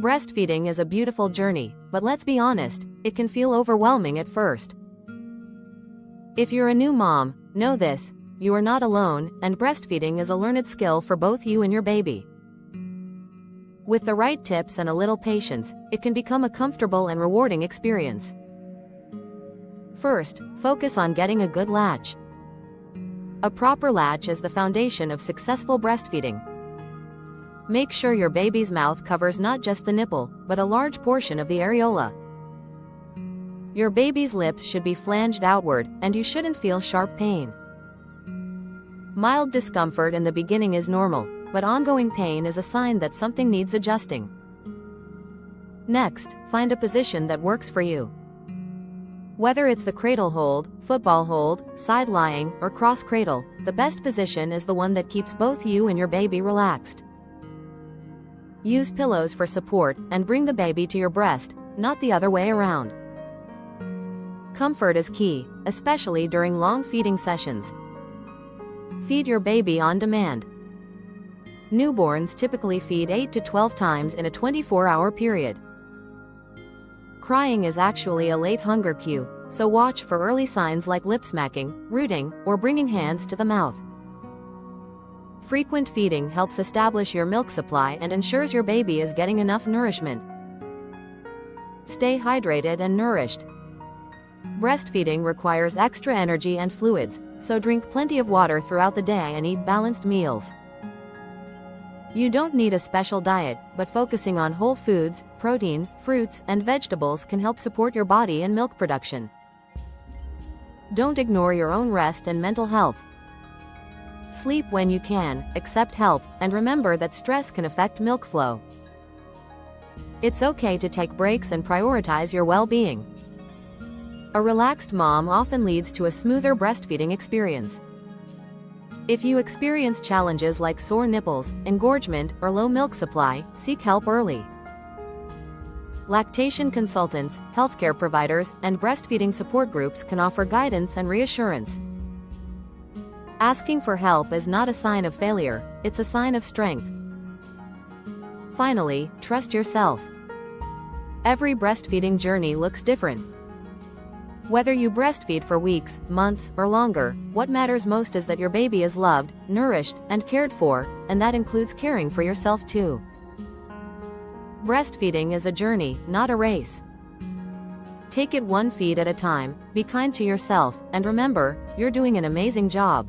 Breastfeeding is a beautiful journey, but let's be honest, it can feel overwhelming at first. If you're a new mom, know this: you are not alone, and breastfeeding is a learned skill for both you and your baby. With the right tips and a little patience, it can become a comfortable and rewarding experience. First, focus on getting a good latch. A proper latch is the foundation of successful breastfeeding. Make sure your baby's mouth covers not just the nipple, but a large portion of the areola. Your baby's lips should be flanged outward, and you shouldn't feel sharp pain. Mild discomfort in the beginning is normal, but ongoing pain is a sign that something needs adjusting. Next, find a position that works for you. Whether it's the cradle hold, football hold, side lying, or cross cradle, the best position is the one that keeps both you and your baby relaxed. Use pillows for support, and bring the baby to your breast, not the other way around. Comfort is key, especially during long feeding sessions. Feed your baby on demand. Newborns typically feed 8 to 12 times in a 24-hour period. Crying is actually a late hunger cue, so watch for early signs like lip smacking, rooting, or bringing hands to the mouth. Frequent feeding helps establish your milk supply and ensures your baby is getting enough nourishment. Stay hydrated and nourished. Breastfeeding requires extra energy and fluids, so drink plenty of water throughout the day and eat balanced meals. You don't need a special diet, but focusing on whole foods, protein, fruits, and vegetables can help support your body and milk production. Don't ignore your own rest and mental health. Sleep when you can, accept help, and remember that stress can affect milk flow. It's okay to take breaks and prioritize your well-being. A relaxed mom often leads to a smoother breastfeeding experience. If you experience challenges like sore nipples, engorgement, or low milk supply, seek help early. Lactation consultants, healthcare providers, and breastfeeding support groups can offer guidance and reassurance. Asking for help is not a sign of failure, it's a sign of strength. Finally, trust yourself. Every breastfeeding journey looks different. Whether you breastfeed for weeks, months, or longer, what matters most is that your baby is loved, nourished, and cared for, and that includes caring for yourself too. Breastfeeding is a journey, not a race. Take it one feed at a time, be kind to yourself, and remember, you're doing an amazing job.